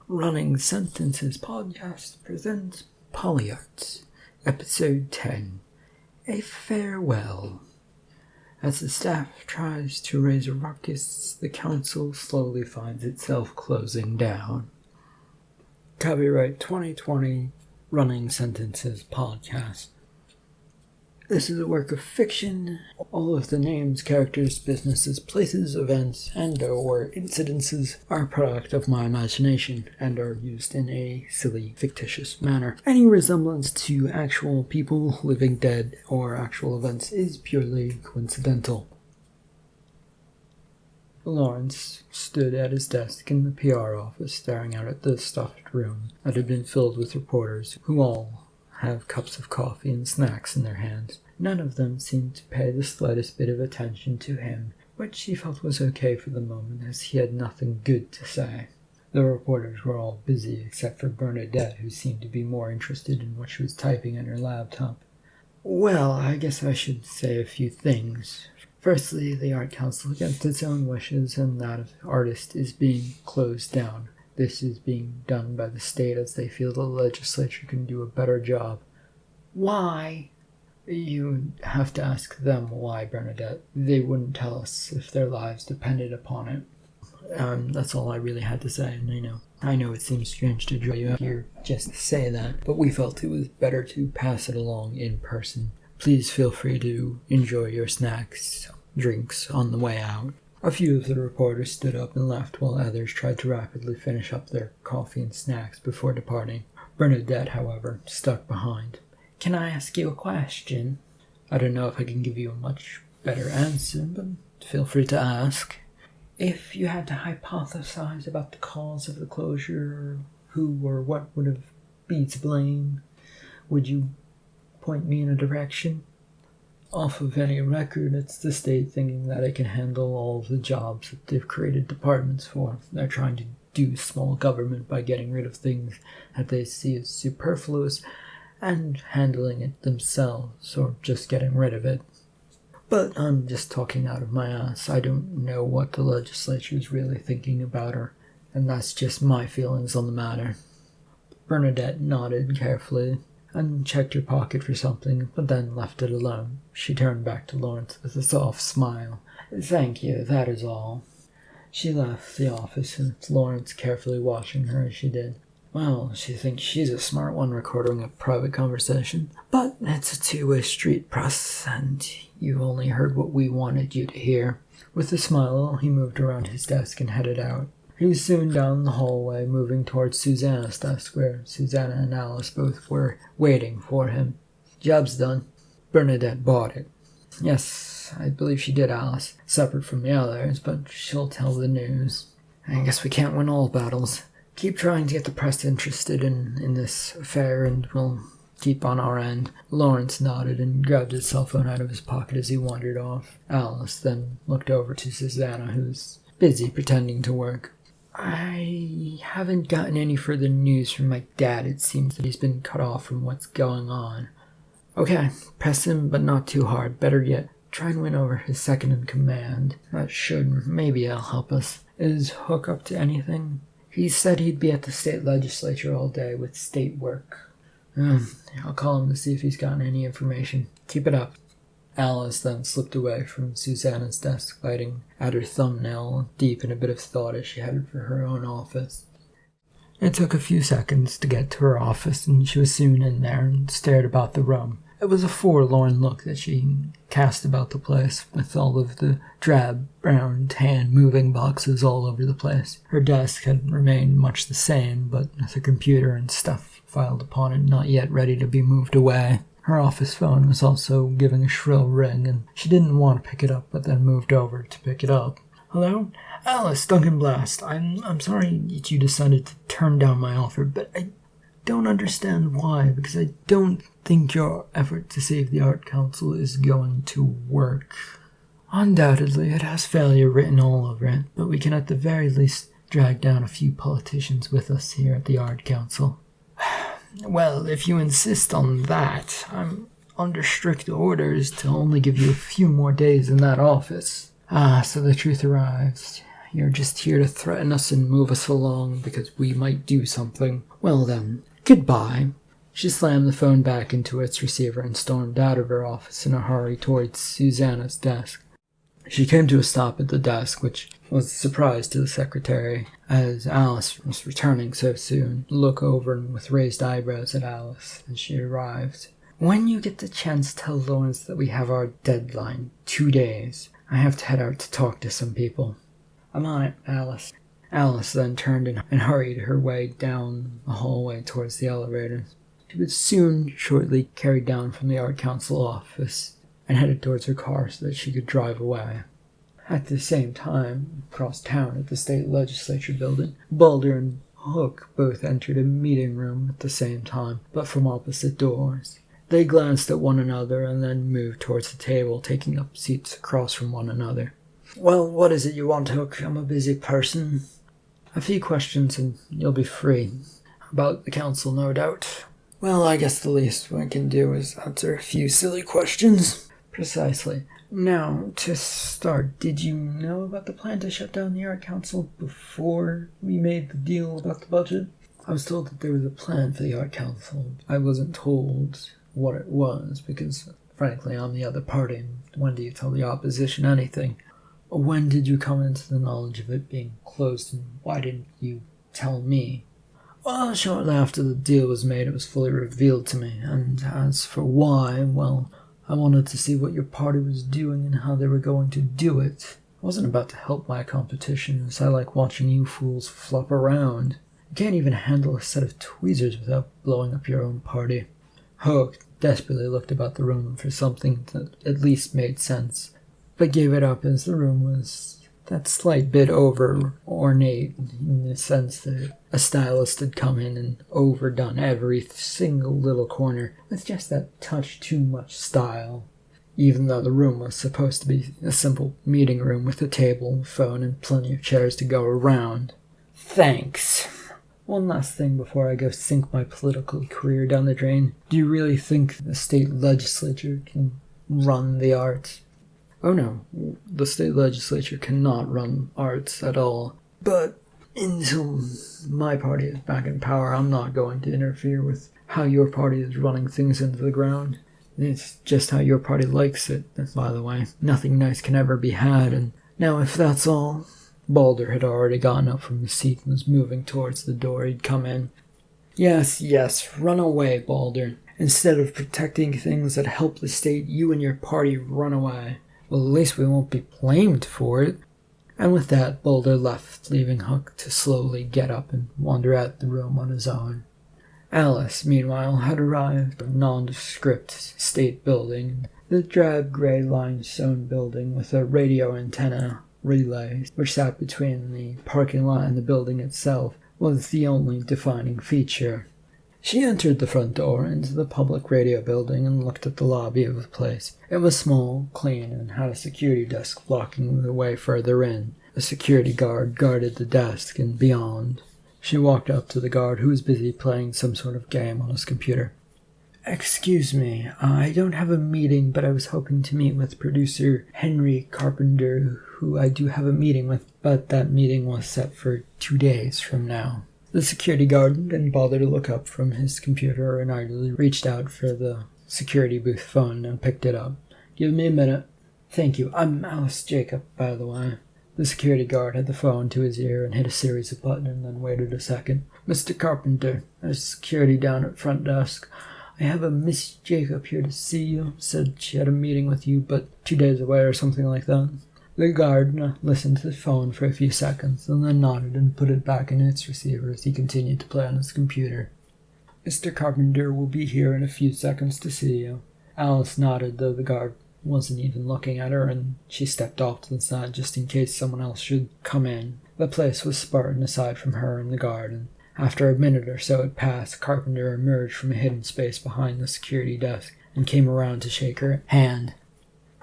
Running Sentences podcast presents Poli, episode 10, A Farewell. As the staff tries to raise a ruckus, the council slowly finds itself closing down. Copyright 2020 Running Sentences podcast. This is a work of fiction. All of the names, characters, businesses, places, events, and/or incidences are a product of my imagination and are used in a silly, fictitious manner. Any resemblance to actual people, living dead, or actual events is purely coincidental. Lawrence stood at his desk in the PR office staring out at the stuffed room that had been filled with reporters who all have cups of coffee and snacks in their hands. None of them seemed to pay the slightest bit of attention to him, which he felt was okay for the moment, as he had nothing good to say. The reporters were all busy except for Bernadette, who seemed to be more interested in what she was typing on her laptop. Well, I guess I should say a few things. Firstly, the Art Council, against its own wishes and that of the artist, is being closed down. This is being done by the state as they feel the legislature can do a better job. Why? You have to ask them why, Bernadette. They wouldn't tell us if their lives depended upon it. That's all I really had to say, and I know it seems strange to draw you up here just to say that, but we felt it was better to pass it along in person. Please feel free to enjoy your snacks, drinks on the way out. A few of the reporters stood up and left while others tried to rapidly finish up their coffee and snacks before departing. Bernadette, however, stuck behind. Can I ask you a question? I don't know if I can give you a much better answer, but feel free to ask. If you had to hypothesize about the cause of the closure, who or what would have been to blame, would you point me in a direction? Off of any record, it's the state thinking that it can handle all of the jobs that they've created departments for. They're trying to do small government by getting rid of things that they see as superfluous and handling it themselves, or just getting rid of it. But I'm just talking out of my ass. I don't know what the legislature is really thinking about her, and that's just my feelings on the matter. Bernadette nodded carefully and checked her pocket for something, but then left it alone. She turned back to Lawrence with a soft smile. Thank you, that is all. She left the office, and Lawrence carefully watching her as she did. Well, she thinks she's a smart one recording a private conversation, but it's a two-way street, Press, and you only heard what we wanted you to hear. With a smile, he moved around his desk and headed out. He was soon down the hallway, moving towards Susanna's desk, where Susanna and Alice both were waiting for him. Job's done. Bernadette bought it. Yes, I believe she did, Alice, separate from the others, but she'll tell the news. I guess we can't win all battles. Keep trying to get the press interested in this affair, and we'll keep on our end. Lawrence nodded and grabbed his cell phone out of his pocket as he wandered off. Alice then looked over to Susanna, who was busy pretending to work. I haven't gotten any further news from my dad. It seems that he's been cut off from what's going on. Okay, press him, but not too hard. Better yet, try and win over his second-in-command. That should maybe help us. Is Hook up to anything? He said he'd be at the state legislature all day with state work. I'll call him to see if he's gotten any information. Keep it up. Alice then slipped away from Susanna's desk, biting at her thumbnail, deep in a bit of thought as she headed for her own office. It took a few seconds to get to her office, and she was soon in there and stared about the room. It was a forlorn look that she cast about the place, with all of the drab, brown, tan moving boxes all over the place. Her desk had remained much the same, but with a computer and stuff filed upon it not yet ready to be moved away. Her office phone was also giving a shrill ring, and she didn't want to pick it up, but then moved over to pick it up. Hello? Alice, Duncan Blast. I'm sorry that you decided to turn down my offer, but I don't understand why, because I don't think your effort to save the Art Council is going to work. Undoubtedly, it has failure written all over it, but we can at the very least drag down a few politicians with us here at the Art Council. Well, if you insist on that, I'm under strict orders to only give you a few more days in that office. So the truth arrives. You're just here to threaten us and move us along because we might do something. Well then, goodbye." She slammed the phone back into its receiver and stormed out of her office in a hurry towards Susanna's desk. She came to a stop at the desk, which was a surprise to the secretary, as Alice was returning so soon. Look over with raised eyebrows at Alice as she arrived. "When you get the chance, tell Lawrence that we have our deadline, 2 days. I have to head out to talk to some people." "I'm on it, Alice." Alice then turned and hurried her way down the hallway towards the elevator. She was shortly carried down from the Art Council office and headed towards her car so that she could drive away. At the same time, across town at the state legislature building, Balder and Hook both entered a meeting room at the same time, but from opposite doors. They glanced at one another and then moved towards the table, taking up seats across from one another. "Well, what is it you want, Hook? I'm a busy person." "A few questions and you'll be free." "About the council, no doubt." "Well, I guess the least we can do is answer a few silly questions." "Precisely. Now, to start, did you know about the plan to shut down the Art Council before we made the deal about the budget?" "I was told that there was a plan for the Art Council. I wasn't told what it was, because, frankly, I'm the other party. When do you tell the opposition anything?" "When did you come into the knowledge of it being closed, and why didn't you tell me?" "Well, shortly after the deal was made, it was fully revealed to me, and as for why, well, I wanted to see what your party was doing and how they were going to do it. I wasn't about to help my competition, as I like watching you fools flop around. You can't even handle a set of tweezers without blowing up your own party." Hook desperately looked about the room for something that at least made sense, but gave it up as the room was that slight bit over ornate, in the sense that a stylist had come in and overdone every single little corner with just that touch too much style, even though the room was supposed to be a simple meeting room with a table, phone, and plenty of chairs to go around. "Thanks. One last thing before I go sink my political career down the drain. Do you really think the state legislature can run the arts?" "Oh no, the state legislature cannot run arts at all. But until my party is back in power, I'm not going to interfere with how your party is running things into the ground. It's just how your party likes it, by the way. Nothing nice can ever be had, and now if that's all..." Balder had already gotten up from his seat and was moving towards the door he'd come in. Yes, run away, Balder. Instead of protecting things that help the state, you and your party run away. Well, at least we won't be blamed for it." And with that, Balder left, leaving Hook to slowly get up and wander out the room on his own. Alice, meanwhile, had arrived at a nondescript state building, the drab grey limestone building with a radio antenna relay, which sat between the parking lot and the building itself, was the only defining feature. She entered the front door into the public radio building and looked at the lobby of the place. It was small, clean, and had a security desk blocking the way further in. A security guard guarded the desk and beyond. She walked up to the guard, who was busy playing some sort of game on his computer. "Excuse me, I don't have a meeting, but I was hoping to meet with producer Henry Carpenter, who I do have a meeting with, but that meeting was set for 2 days from now." The security guard didn't bother to look up from his computer and idly reached out for the security booth phone and picked it up. "Give me a minute." "Thank you. I'm Alice Jacob, by the way." The security guard had the phone to his ear and hit a series of buttons and then waited a second. "Mr. Carpenter, there's security down at front desk. I have a Miss Jacob here to see you. Said she had a meeting with you, but 2 days away or something like that." The guard listened to the phone for a few seconds and then nodded and put it back in its receiver as he continued to play on his computer. "Mr. Carpenter will be here in a few seconds to see you." Alice nodded, though the guard wasn't even looking at her, and she stepped off to the side just in case someone else should come in. The place was spartan aside from her and the guard, and after a minute or so had passed, Carpenter emerged from a hidden space behind the security desk and came around to shake her hand.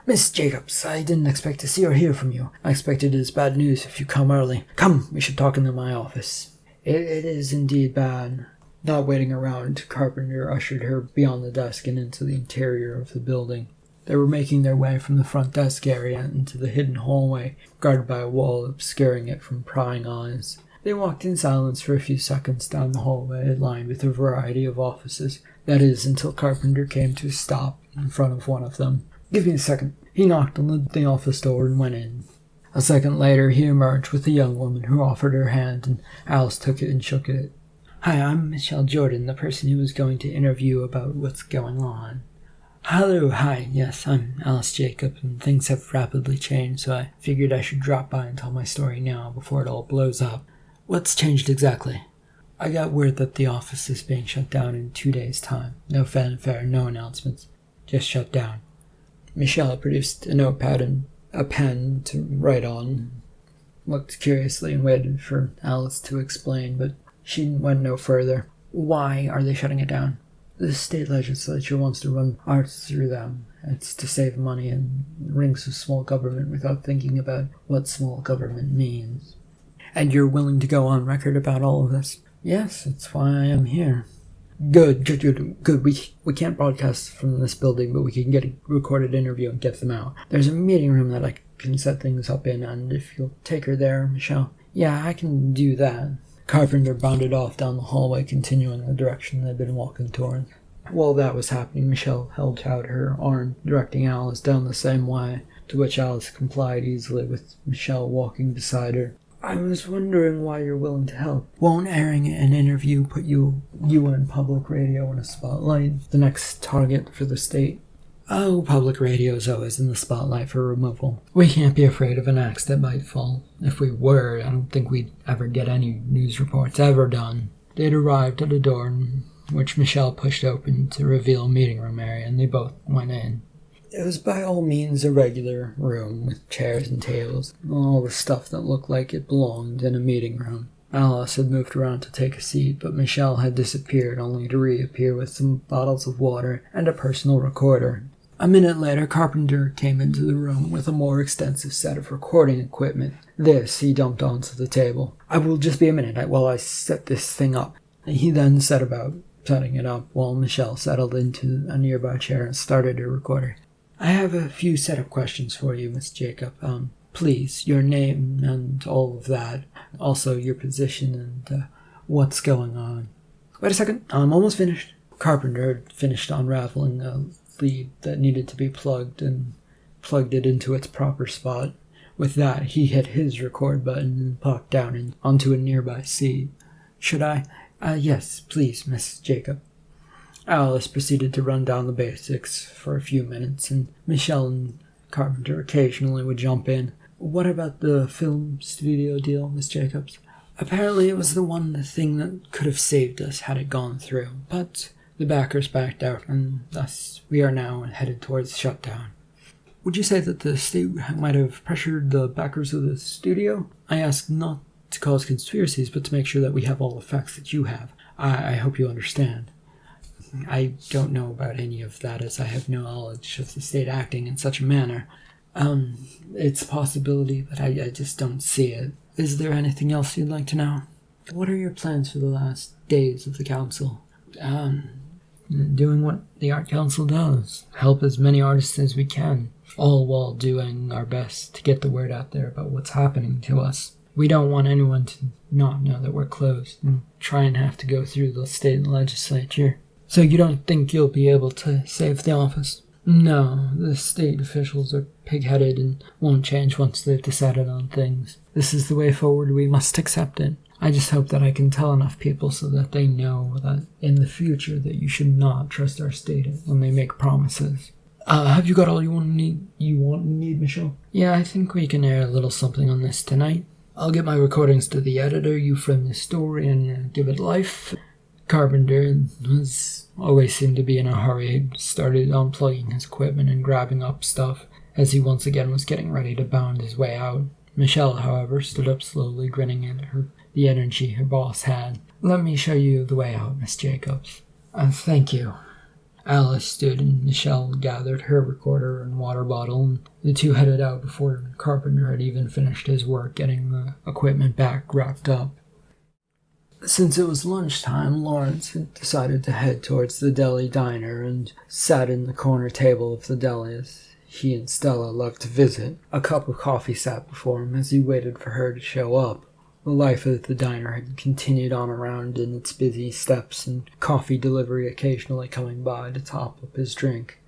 "Miss Jacobs, I didn't expect to see or hear from you. I expected it is bad news if you come early. Come, we should talk in my office." It is indeed bad." Not waiting around, Carpenter ushered her beyond the desk and into the interior of the building. They were making their way from the front desk area into the hidden hallway, guarded by a wall obscuring it from prying eyes. They walked in silence for a few seconds down the hallway, lined with a variety of offices. That is, until Carpenter came to a stop in front of one of them. "Give me a second." He knocked on the office door and went in. A second later, he emerged with a young woman who offered her hand, and Alice took it and shook it. "Hi, I'm Michelle Jordan, the person who was going to interview about what's going on." "Hello, hi, yes, I'm Alice Jacob, and things have rapidly changed, so I figured I should drop by and tell my story now before it all blows up." "What's changed exactly?" "I got word that the office is being shut down in 2 days' time. No fanfare, no announcements. Just shut down." Michelle produced a notepad and a pen to write on, looked curiously and waited for Alice to explain, but she went no further. "Why are they shutting it down?" "The state legislature wants to run arts through them. It's to save money and rings of small government without thinking about what small government means." "And you're willing to go on record about all of this?" "Yes, that's why I am here." Good. We can't broadcast from this building, but we can get a recorded interview and get them out. There's a meeting room that I can set things up in, and if you'll take her there, Michelle." "Yeah, I can do that." Carpenter bounded off down the hallway, continuing the direction they'd been walking towards. While that was happening, Michelle held out her arm, directing Alice down the same way, to which Alice complied easily, with Michelle walking beside her. "I was wondering why you're willing to help. Won't airing an interview put you and public radio in a spotlight, the next target for the state?" "Oh, public radio's always in the spotlight for removal. We can't be afraid of an axe that might fall. If we were, I don't think we'd ever get any news reports ever done." They'd arrived at a door, which Michelle pushed open to reveal a meeting room area, and they both went in. It was by all means a regular room with chairs and tables, all the stuff that looked like it belonged in a meeting room. Alice had moved around to take a seat, but Michelle had disappeared, only to reappear with some bottles of water and a personal recorder. A minute later, Carpenter came into the room with a more extensive set of recording equipment. This he dumped onto the table. "I will just be a minute while I set this thing up." He then set about setting it up, while Michelle settled into a nearby chair and started her recorder. "I have a few set of questions for you, Miss Jacob. Please, your name and all of that. Also your position and what's going on." "Wait a second, I'm almost finished." Carpenter had finished unraveling a lead that needed to be plugged and plugged it into its proper spot. With that, he hit his record button and popped down onto a nearby seat. "Should I?" Yes, please, Miss Jacob." Alice proceeded to run down the basics for a few minutes, and Michelle and Carpenter occasionally would jump in. "What about the film studio deal, Miss Jacobs?" "Apparently it was the thing that could have saved us had it gone through, but the backers backed out, and thus we are now headed towards shutdown." "Would you say that the state might have pressured the backers of the studio?" "I ask not to cause conspiracies, but to make sure that we have all the facts that you have. I hope you understand." "I don't know about any of that, as I have no knowledge of the state acting in such a manner. It's a possibility, but I just don't see it. Is there anything else you'd like to know?" "What are your plans for the last days of the council?" Doing what the Art Council does. Help as many artists as we can, all while doing our best to get the word out there about what's happening to us. We don't want anyone to not know that we're closed and try and have to go through the state legislature. "So you don't think you'll be able to save the office?" "No, the state officials are pig-headed and won't change once they've decided on things. This is the way forward, we must accept it. I just hope that I can tell enough people so that they know that in the future that you should not trust our state when they make promises." Have you got all you want and need, Michelle?" "Yeah, I think we can air a little something on this tonight. I'll get my recordings to the editor, you frame the story, and give it life." Carpenter always seemed to be in a hurry, started unplugging his equipment and grabbing up stuff as he once again was getting ready to bound his way out. Michelle, however, stood up slowly, grinning at the energy her boss had. "Let me show you the way out, Miss Jacobs." Thank you." Alice stood and Michelle gathered her recorder and water bottle, and the two headed out before Carpenter had even finished his work getting the equipment back wrapped up. Since it was lunchtime, Lawrence had decided to head towards the deli diner and sat in the corner table of the deli as he and Stella loved to visit. A cup of coffee sat before him as he waited for her to show up. The life of the diner had continued on around in its busy steps, and coffee delivery occasionally coming by to top up his drink.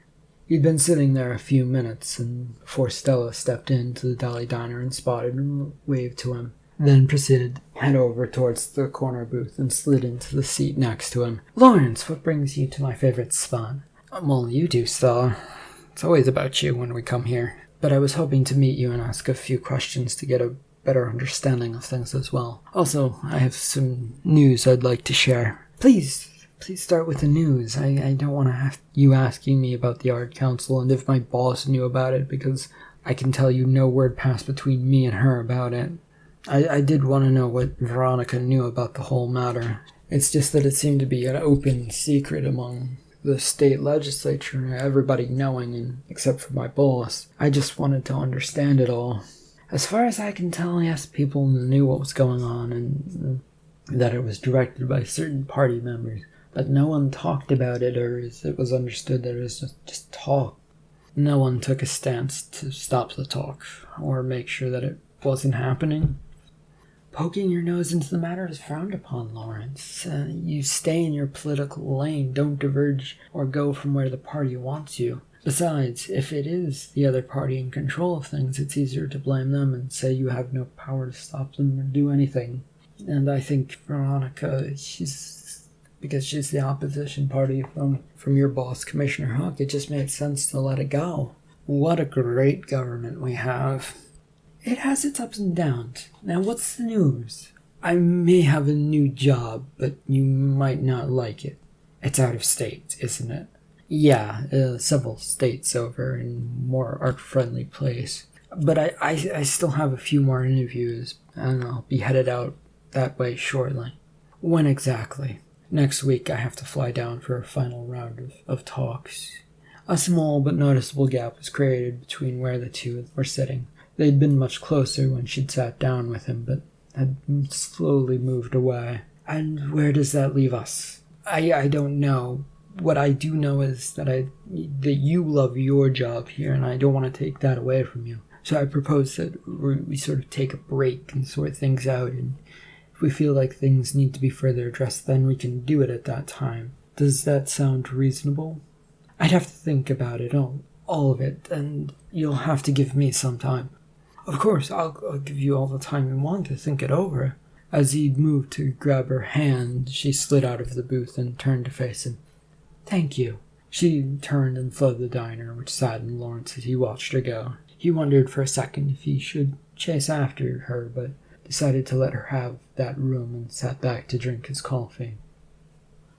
He'd been sitting there a few minutes, and before Stella stepped into the deli diner and spotted him and waved to him, then proceeded to head over towards the corner booth and slid into the seat next to him. "Lawrence, what brings you to my favorite spot?" "Well, you do, Stella. It's always about you when we come here. But I was hoping to meet you and ask a few questions to get a better understanding of things as well. Also, I have some news I'd like to share." Please start with the news. I don't want to have you asking me about the Art Council and if my boss knew about it, because I can tell you no word passed between me and her about it. I did want to know what Veronica knew about the whole matter. It's just that it seemed to be an open secret among the state legislature, everybody knowing, and except for my boss. I just wanted to understand it all. As far as I can tell, yes, people knew what was going on and that it was directed by certain party members, but no one talked about it, or it was understood that it was just talk. No one took a stance to stop the talk or make sure that it wasn't happening. Poking your nose into the matter is frowned upon, Lawrence. You stay in your political lane, don't diverge or go from where the party wants you. Besides, if it is the other party in control of things, it's easier to blame them and say you have no power to stop them or do anything. And I think Veronica, because she's the opposition party from your boss, Commissioner Huck, it just made sense to let it go. What a great government we have. It has its ups and downs. Now, what's the news? I may have a new job, but you might not like it. It's out of state, isn't it? Yeah, several states over in a more art-friendly place. But I still have a few more interviews, and I'll be headed out that way shortly. When exactly? Next week I have to fly down for a final round of talks. A small but noticeable gap was created between where the two were sitting. They'd been much closer when she'd sat down with him, but had slowly moved away. And where does that leave us? I don't know. What I do know is that you love your job here, and I don't want to take that away from you. So I propose that we sort of take a break and sort things out, and if we feel like things need to be further addressed, then we can do it at that time. Does that sound reasonable? I'd have to think about it, all of it, and you'll have to give me some time. Of course, I'll give you all the time you want to think it over. As he moved to grab her hand, she slid out of the booth and turned to face him. Thank you. She turned and fled the diner, which saddened Lawrence as he watched her go. He wondered for a second if he should chase after her, but decided to let her have that room and sat back to drink his coffee.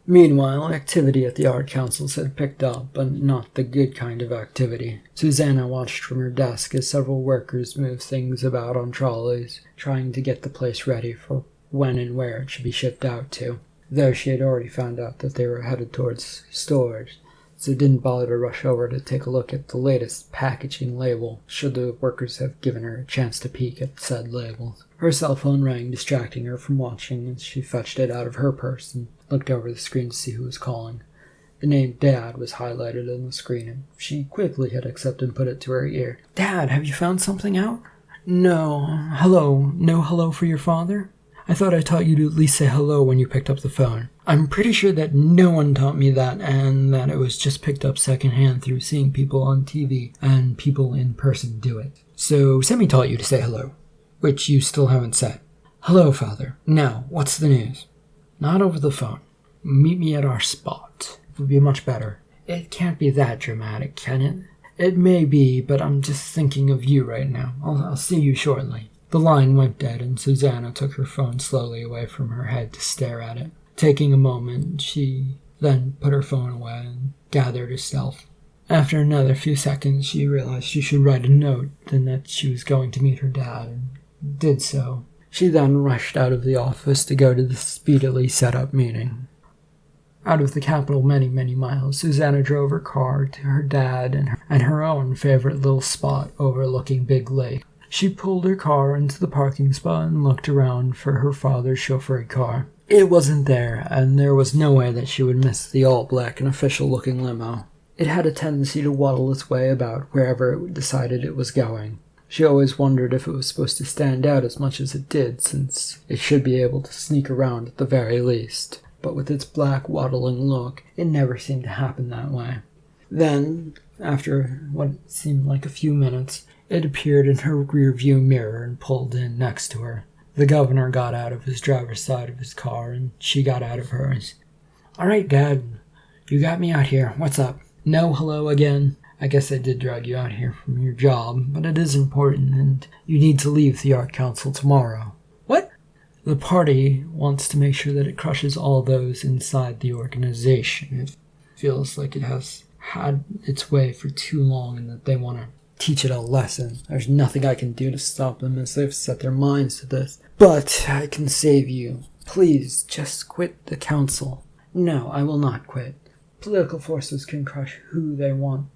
Meanwhile, activity at the Art Councils had picked up, but not the good kind of activity. Susanna watched from her desk as several workers moved things about on trolleys, trying to get the place ready for when and where it should be shipped out to. Though she had already found out that they were headed towards storage, so didn't bother to rush over to take a look at the latest packaging label, should the workers have given her a chance to peek at said labels. Her cell phone rang, distracting her from watching as she fetched it out of her purse and looked over the screen to see who was calling. The name Dad was highlighted on the screen, and she quickly hit accept and put it to her ear. Dad, have you found something out? No. Hello. No hello for your father? I thought I taught you to at least say hello when you picked up the phone. I'm pretty sure that no one taught me that, and that it was just picked up secondhand through seeing people on TV and people in person do it. So Sammy taught you to say hello, which you still haven't said. Hello, Father. Now, what's the news? Not over the phone. Meet me at our spot. It would be much better. It can't be that dramatic, can it? It may be, but I'm just thinking of you right now. I'll see you shortly. The line went dead, and Susanna took her phone slowly away from her head to stare at it. Taking a moment, she then put her phone away and gathered herself. After another few seconds, she realized she should write a note, and that she was going to meet her dad, and did so. She then rushed out of the office to go to the speedily set-up meeting. Out of the capital many, many miles, Susanna drove her car to her dad and her own favorite little spot overlooking Big Lake. She pulled her car into the parking spot and looked around for her father's chauffeur car. It wasn't there, and there was no way that she would miss the all-black and official-looking limo. It had a tendency to waddle its way about wherever it decided it was going. She always wondered if it was supposed to stand out as much as it did, since it should be able to sneak around at the very least. But with its black, waddling look, it never seemed to happen that way. Then, after what seemed like a few minutes, it appeared in her rear-view mirror and pulled in next to her. The governor got out of his driver's side of his car, and she got out of hers. "All right, Dad. You got me out here. What's up?" "No hello again. I guess I did drag you out here from your job, but it is important, and you need to leave the Art Council tomorrow." "What?" "The party wants to make sure that it crushes all those inside the organization. It feels like it has had its way for too long, and that they want to teach it a lesson. There's nothing I can do to stop them, as they've set their minds to this. But I can save you. Please, just quit the council." "No, I will not quit. Political forces can crush who they want,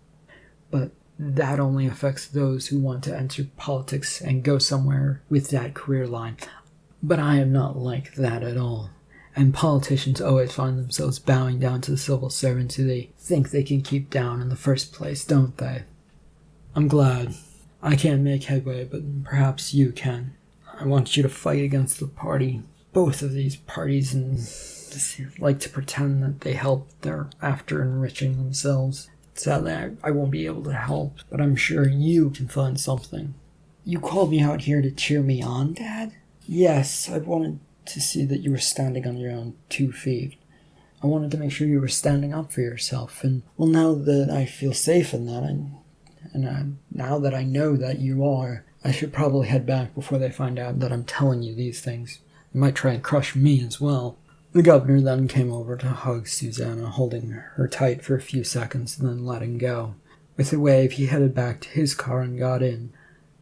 but that only affects those who want to enter politics and go somewhere with that career line. But I am not like that at all. And politicians always find themselves bowing down to the civil servants who they think they can keep down in the first place, don't they? I'm glad. I can't make headway, but perhaps you can. I want you to fight against the party. Both of these parties, and like to pretend that they help after enriching themselves. Sadly, I won't be able to help, but I'm sure you can find something." "You called me out here to cheer me on, Dad?" "Yes, I wanted to see that you were standing on your own 2 feet. I wanted to make sure you were standing up for yourself, and, well, now that I feel safe in that, now that I know that you are, I should probably head back before they find out that I'm telling you these things. They might try and crush me as well." The governor then came over to hug Susanna, holding her tight for a few seconds and then letting go. With a wave, he headed back to his car and got in.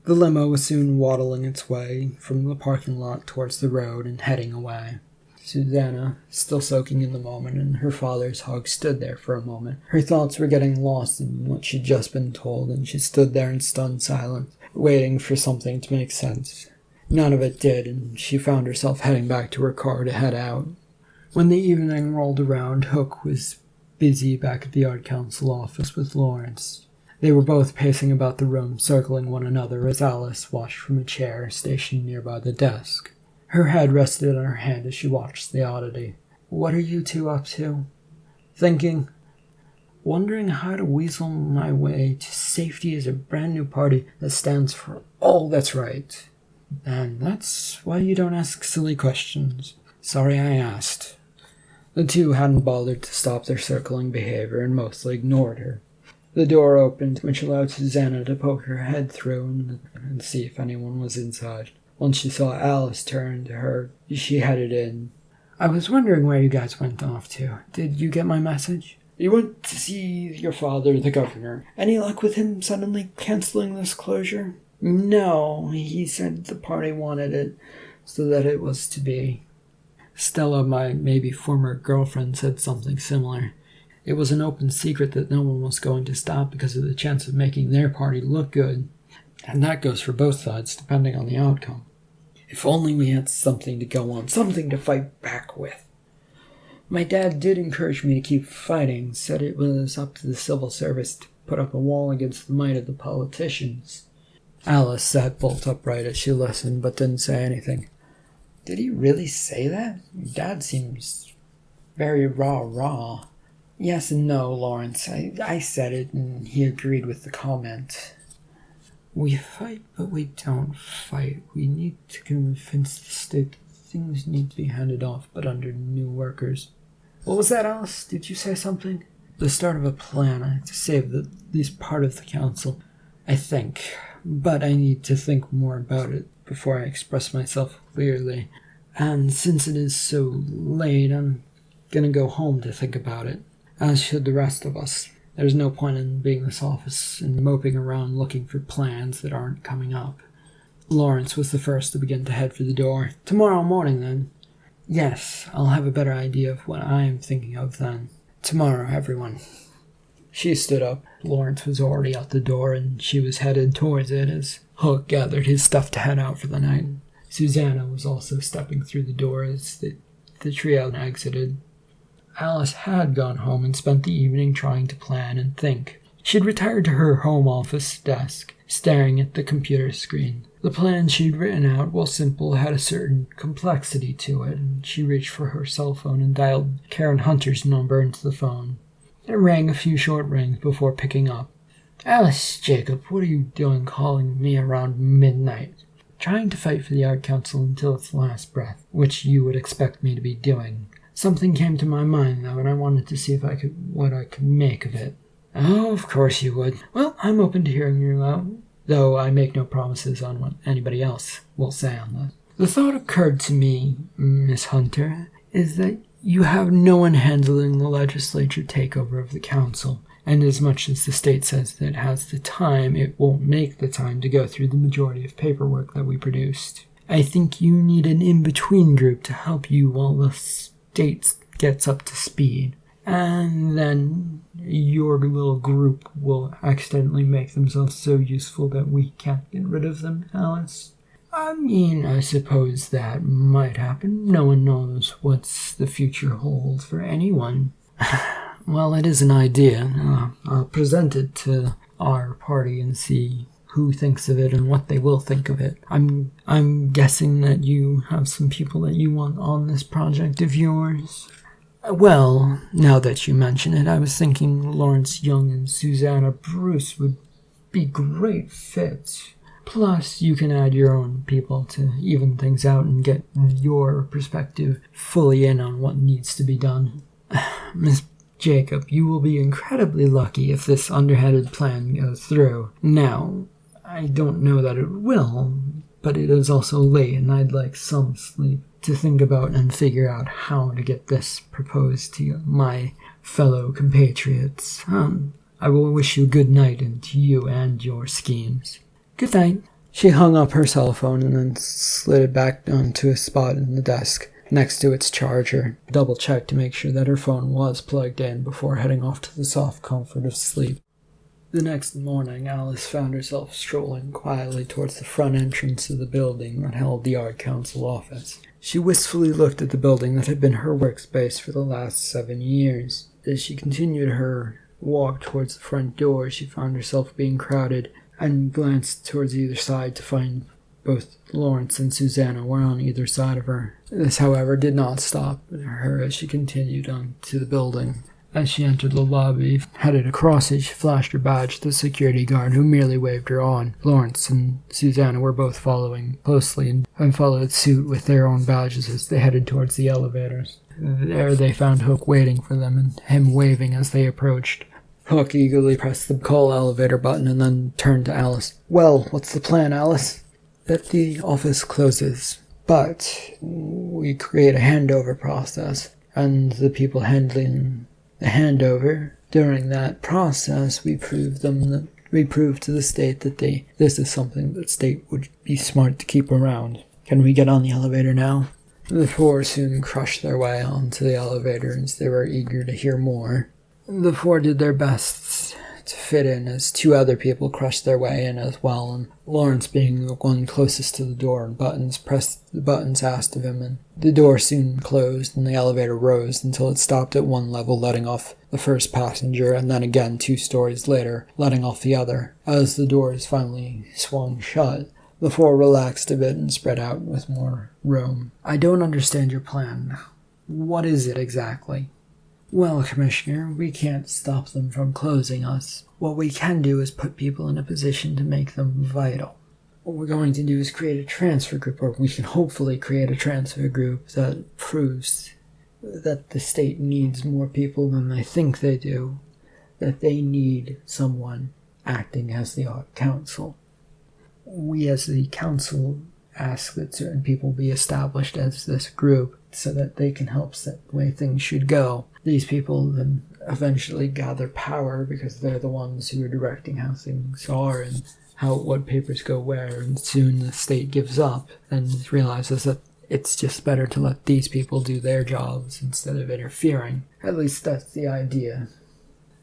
The limo was soon waddling its way from the parking lot towards the road and heading away. Susanna, still soaking in the moment and her father's hug, stood there for a moment. Her thoughts were getting lost in what she'd just been told, and she stood there in stunned silence, waiting for something to make sense. None of it did, and she found herself heading back to her car to head out. When the evening rolled around, Hook was busy back at the Art Council office with Lawrence. They were both pacing about the room, circling one another as Alice watched from a chair stationed nearby the desk. Her head rested on her hand as she watched the oddity. "What are you two up to?" "Thinking. Wondering how to weasel my way to safety as a brand new party that stands for all that's right. And that's why you don't ask silly questions. Sorry I asked." The two hadn't bothered to stop their circling behavior and mostly ignored her. The door opened, which allowed Susanna to poke her head through and see if anyone was inside. Once she saw Alice turn to her, she headed in. "I was wondering where you guys went off to. Did you get my message?" "You went to see your father, the governor. Any luck with him suddenly canceling this closure?" "No, he said the party wanted it, so that it was to be." Stella, my maybe former girlfriend, said something similar. It was an open secret that no one was going to stop because of the chance of making their party look good. And that goes for both sides, depending on the outcome. If only we had something to go on, something to fight back with. My dad did encourage me to keep fighting, said it was up to the civil service to put up a wall against the might of the politicians. Alice sat bolt upright as she listened, but didn't say anything. "Did he really say that? Your dad seems very rah-rah." "Yes and no, Lawrence. I said it, and he agreed with the comment." "We fight, but we don't fight. We need to convince the state that things need to be handed off, but under new workers." "What was that, Alice? Did you say something?" "The start of a plan to save at least part of the council, I think. But I need to think more about it before I express myself clearly. And since it is so late, I'm gonna go home to think about it, as should the rest of us. There's no point in being in this office and moping around looking for plans that aren't coming up." Lawrence was the first to begin to head for the door. "Tomorrow morning, then?" "Yes, I'll have a better idea of what I'm thinking of then. Tomorrow, everyone." She stood up. Lawrence was already out the door, and she was headed towards it as Hook gathered his stuff to head out for the night. Susanna was also stepping through the door as the trio exited. Alice had gone home and spent the evening trying to plan and think. She'd retired to her home office desk, staring at the computer screen. The plan she'd written out, while simple, had a certain complexity to it, and she reached for her cell phone and dialed Karen Hunter's number into the phone. It rang a few short rings before picking up. "Alice, Jacob, what are you doing calling me around midnight?" "Trying to fight for the Art Council until its last breath, which you would expect me to be doing. Something came to my mind, though, and I wanted to see what I could make of it." "Oh, of course you would. Well, I'm open to hearing you out, though I make no promises on what anybody else will say on this. The thought occurred to me, Miss Hunter, is that you have no one handling the legislature takeover of the council, and as much as the state says that it has the time, it won't make the time to go through the majority of paperwork that we produced. I think you need an in-between group to help you while the state gets up to speed. And then your little group will accidentally make themselves so useful that we can't get rid of them, Alice. I mean, I suppose that might happen. No one knows what the future holds for anyone." "Well, it is an idea. I'll present it to our party and see who thinks of it and what they will think of it. I'm guessing that you have some people that you want on this project of yours." "Well, now that you mention it, I was thinking Lawrence Young and Susanna Bruce would be great fits. Plus, you can add your own people to even things out and get your perspective fully in on what needs to be done. Miss Jacob, you will be incredibly lucky if this underhanded plan goes through. Now, I don't know that it will, but it is also late and I'd like some sleep to think about and figure out how to get this proposed to my fellow compatriots. I will wish you good night and to you and your schemes." "Good night." She hung up her cell phone and then slid it back onto a spot in the desk next to its charger. Double-checked to make sure that her phone was plugged in before heading off to the soft comfort of sleep. The next morning, Alice found herself strolling quietly towards the front entrance of the building that held the Art Council office. She wistfully looked at the building that had been her workspace for the last 7 years. As she continued her walk towards the front door, she found herself being crowded and glanced towards either side to find both Lawrence and Susanna were on either side of her. This, however, did not stop her as she continued on to the building. As she entered the lobby, headed across it, she flashed her badge to the security guard, who merely waved her on. Lawrence and Susanna were both following closely and followed suit with their own badges as they headed towards the elevators. There they found Hook waiting for them and him waving as they approached. Hook eagerly pressed the call elevator button and then turned to Alice. "Well, what's the plan, Alice?" "That the office closes, but we create a handover process, and the people handling the handover, during that process, we prove to the state that this is something that state would be smart to keep around. Can we get on the elevator now?" The four soon crushed their way onto the elevator as they were eager to hear more. The four did their best to fit in as two other people crushed their way in as well, and Lawrence, being the one closest to the door and buttons, pressed the buttons asked of him, and the door soon closed and the elevator rose until it stopped at one level, letting off the first passenger, and then again 2 stories later, letting off the other. As the doors finally swung shut, the four relaxed a bit and spread out with more room. "I don't understand your plan. What is it exactly?" "Well, Commissioner, we can't stop them from closing us. What we can do is put people in a position to make them vital. What we're going to do is create a transfer group, or we can hopefully create a transfer group that proves that the state needs more people than they think they do, that they need someone acting as the Art Council. We as the council ask that certain people be established as this group so that they can help set the way things should go. These people then eventually gather power because they're the ones who are directing how things are and what papers go where, and soon the state gives up and realizes that it's just better to let these people do their jobs instead of interfering. At least that's the idea."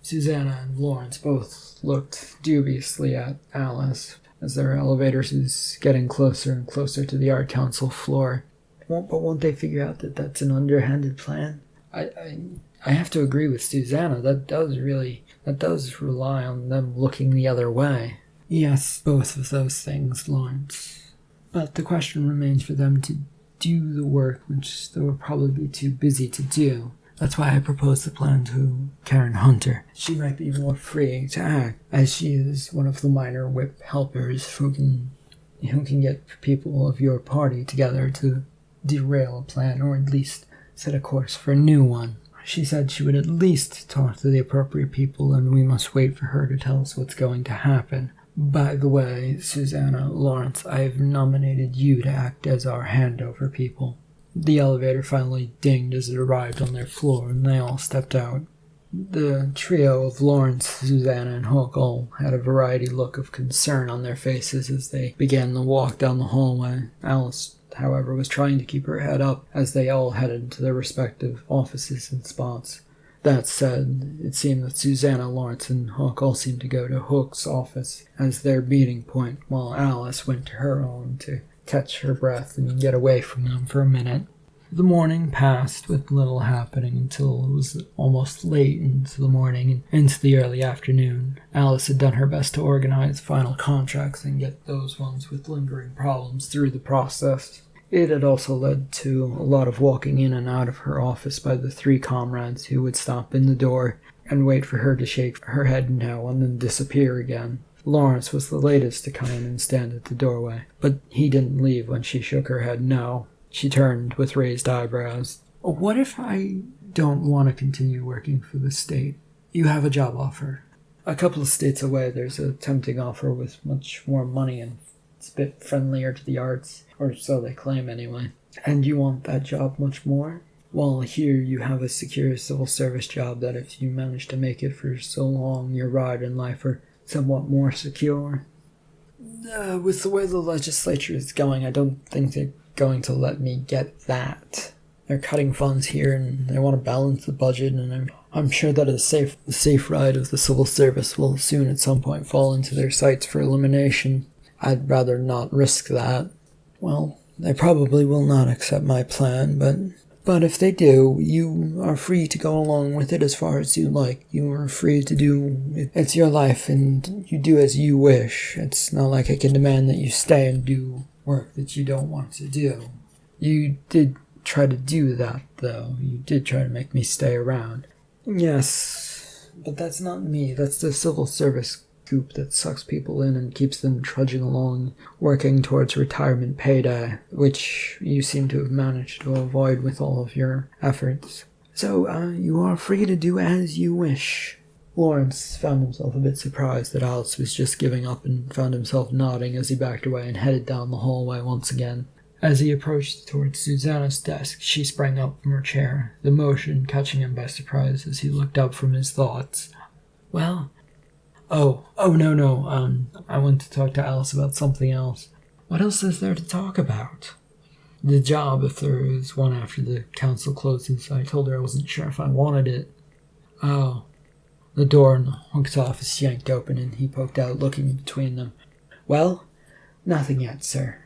Susanna and Lawrence both looked dubiously at Alice as their elevator was getting closer and closer to the Art Council floor. But won't they figure out that that's an underhanded plan? I have to agree with Susanna. That does rely on them looking the other way. Yes, both of those things, Lawrence. But the question remains for them to do the work which they will probably be too busy to do. That's why I proposed the plan to Karen Hunter. She might be more free to act, as she is one of the minor whip helpers who can get people of your party together to derail a plan, or at least set a course for a new one. She said she would at least talk to the appropriate people, and we must wait for her to tell us what's going to happen. By the way, Susanna, Lawrence, I have nominated you to act as our handover people. The elevator finally dinged as it arrived on their floor, and they all stepped out. The trio of Lawrence, Susanna, and Hook all had a variety look of concern on their faces as they began the walk down the hallway. Alice, however, was trying to keep her head up as they all headed to their respective offices and spots. That said, it seemed that Susanna, Lawrence, and Hook all seemed to go to Hook's office as their meeting point, while Alice went to her own to catch her breath and get away from them for a minute. The morning passed with little happening until it was almost late into the morning and into the early afternoon. Alice had done her best to organize final contracts and get those ones with lingering problems through the process. It had also led to a lot of walking in and out of her office by the three comrades who would stop in the door and wait for her to shake her head no and then disappear again. Lawrence was the latest to come in and stand at the doorway, but he didn't leave when she shook her head no. She turned with raised eyebrows. What if I don't want to continue working for the state? You have a job offer. A couple of states away, there's a tempting offer with much more money and it's a bit friendlier to the arts, or so they claim anyway. And you want that job much more? Well, here you have a secure civil service job that if you manage to make it for so long, your ride in life are somewhat more secure. With the way the legislature is going, I don't think they're going to let me get that. They're cutting funds here and they want to balance the budget, and I'm sure that the safe ride of the civil service will soon at some point fall into their sights for elimination. I'd rather not risk that. Well, they probably will not accept my plan, but if they do, you are free to go along with it as far as you like. You are free to do it. It's your life and you do as you wish. It's not like I can demand that you stay and do work that you don't want to do. You did try to do that, though. You did try to make me stay around. Yes, but that's not me. That's the civil service goop that sucks people in and keeps them trudging along, working towards retirement payday, which you seem to have managed to avoid with all of your efforts. So, you are free to do as you wish. Lawrence found himself a bit surprised that Alice was just giving up and found himself nodding as he backed away and headed down the hallway once again. As he approached towards Susanna's desk, she sprang up from her chair, the motion catching him by surprise as he looked up from his thoughts. Well? No, I went to talk to Alice about something else. What else is there to talk about? The job, if there is one after the council closes. I told her I wasn't sure if I wanted it. Oh. The door in Hook's office yanked open and he poked out, looking between them. Well? Nothing yet, sir.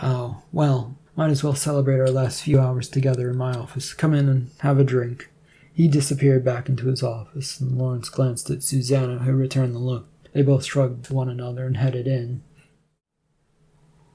Oh, well, might as well celebrate our last few hours together in my office. Come in and have a drink. He disappeared back into his office, and Lawrence glanced at Susanna, who returned the look. They both shrugged to one another and headed in.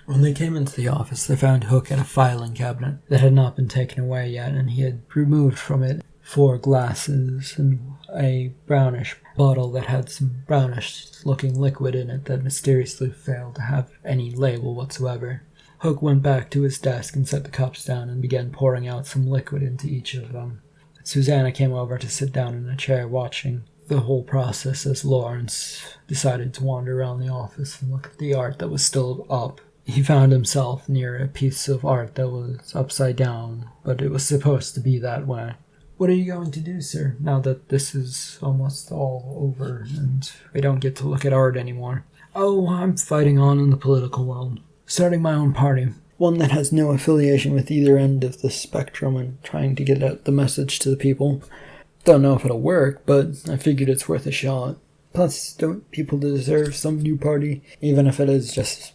When they came into the office, they found Hook at a filing cabinet that had not been taken away yet, and he had removed from it 4 glasses and a brownish bottle that had some brownish-looking liquid in it that mysteriously failed to have any label whatsoever. Hook went back to his desk and set the cups down and began pouring out some liquid into each of them. Susanna came over to sit down in a chair watching the whole process as Lawrence decided to wander around the office and look at the art that was still up. He found himself near a piece of art that was upside down, but it was supposed to be that way. What are you going to do, sir, now that this is almost all over and we don't get to look at art anymore? Oh, I'm fighting on in the political world. Starting my own party. One that has no affiliation with either end of the spectrum and trying to get out the message to the people. Don't know if it'll work, but I figured it's worth a shot. Plus, don't people deserve some new party, even if it is just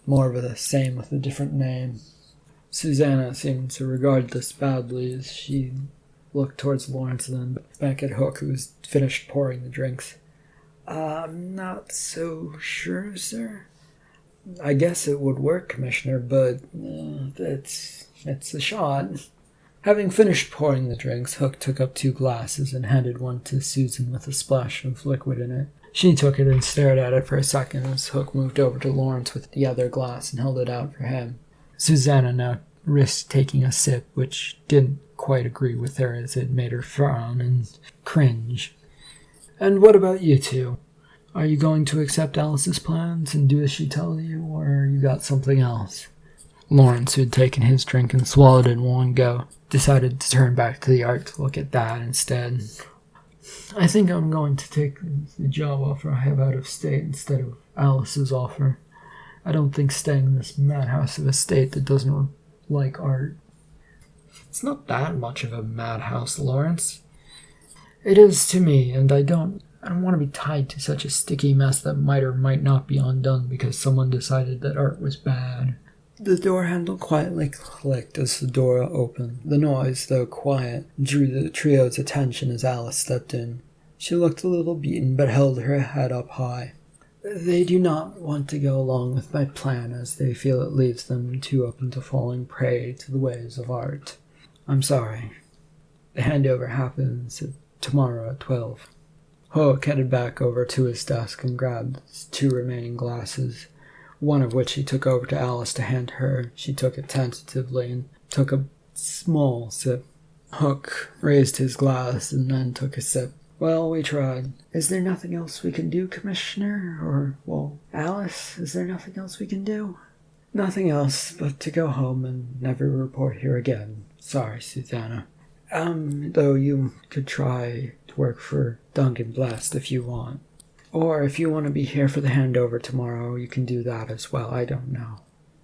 more of the same with a different name? Susanna seemed to regard this badly as she looked towards Lawrence and then back at Hook, who was finished pouring the drinks. I'm not so sure, sir. I guess it would work, Commissioner, but it's a shot. Having finished pouring the drinks, Hook took up 2 glasses and handed one to Susan with a splash of liquid in it. She took it and stared at it for a second as Hook moved over to Lawrence with the other glass and held it out for him. Susanna now risked taking a sip, which didn't quite agree with her as it made her frown and cringe. And what about you two? Are you going to accept Alice's plans and do as she tells you, or you got something else? Lawrence, who had taken his drink and swallowed it in one go, decided to turn back to the art to look at that instead. I think I'm going to take the job offer I have out of state instead of Alice's offer. I don't think staying in this madhouse of a state that doesn't like art. It's not that much of a madhouse, Lawrence. It is to me, and I don't want to be tied to such a sticky mess that might or might not be undone because someone decided that art was bad. The door handle quietly clicked as the door opened. The noise, though quiet, drew the trio's attention as Alice stepped in. She looked a little beaten, but held her head up high. They do not want to go along with my plan, as they feel it leaves them too open to falling prey to the ways of art. I'm sorry. The handover happens tomorrow at 12. Hook headed back over to his desk and grabbed his 2 remaining glasses, one of which he took over to Alice to hand her. She took it tentatively and took a small sip. Hook raised his glass and then took a sip. Well, we tried. Is there nothing else we can do, Commissioner? Alice, is there nothing else we can do? Nothing else but to go home and never report here again. Sorry, Susanna. Though you could try to work for Duncan Blast if you want. Or if you want to be here for the handover tomorrow, you can do that as well. I don't know.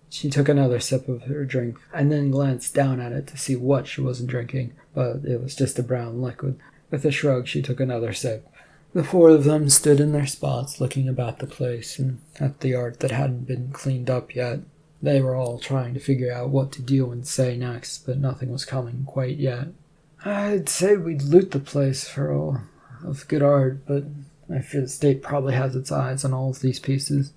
She took another sip of her drink and then glanced down at it to see what she wasn't drinking, but it was just a brown liquid. With a shrug, she took another sip. The 4 of them stood in their spots looking about the place and at the art that hadn't been cleaned up yet. They were all trying to figure out what to do and say next, but nothing was coming quite yet. I'd say we'd loot the place for all of good art, but I fear the state probably has its eyes on all of these pieces,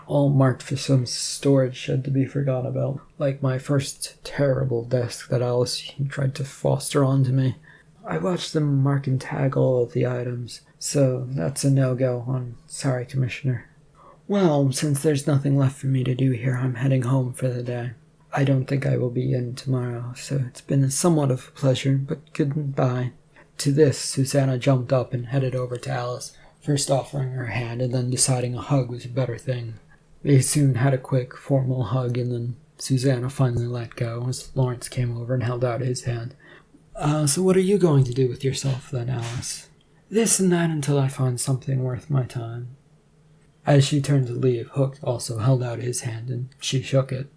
all marked for some storage shed to be forgot about, like my first terrible desk that Alice tried to foster onto me. I watched them mark and tag all of the items, so that's a no-go. I'm sorry, Commissioner. Well, since there's nothing left for me to do here, I'm heading home for the day. I don't think I will be in tomorrow, so it's been somewhat of a pleasure, but goodbye. To this, Susanna jumped up and headed over to Alice, first offering her hand and then deciding a hug was a better thing. They soon had a quick, formal hug, and then Susanna finally let go as Lawrence came over and held out his hand. So what are you going to do with yourself then, Alice? This and that until I find something worth my time. As she turned to leave, Hook also held out his hand, and she shook it.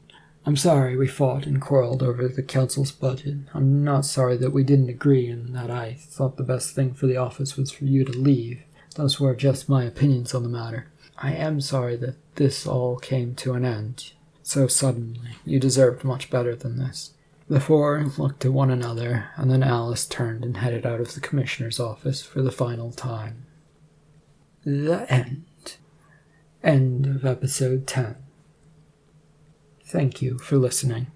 I'm sorry we fought and quarreled over the council's budget. I'm not sorry that we didn't agree and that I thought the best thing for the office was for you to leave. Those were just my opinions on the matter. I am sorry that this all came to an end so suddenly. You deserved much better than this. The 4 looked to one another, and then Alice turned and headed out of the commissioner's office for the final time. The end. End of episode 10. Thank you for listening.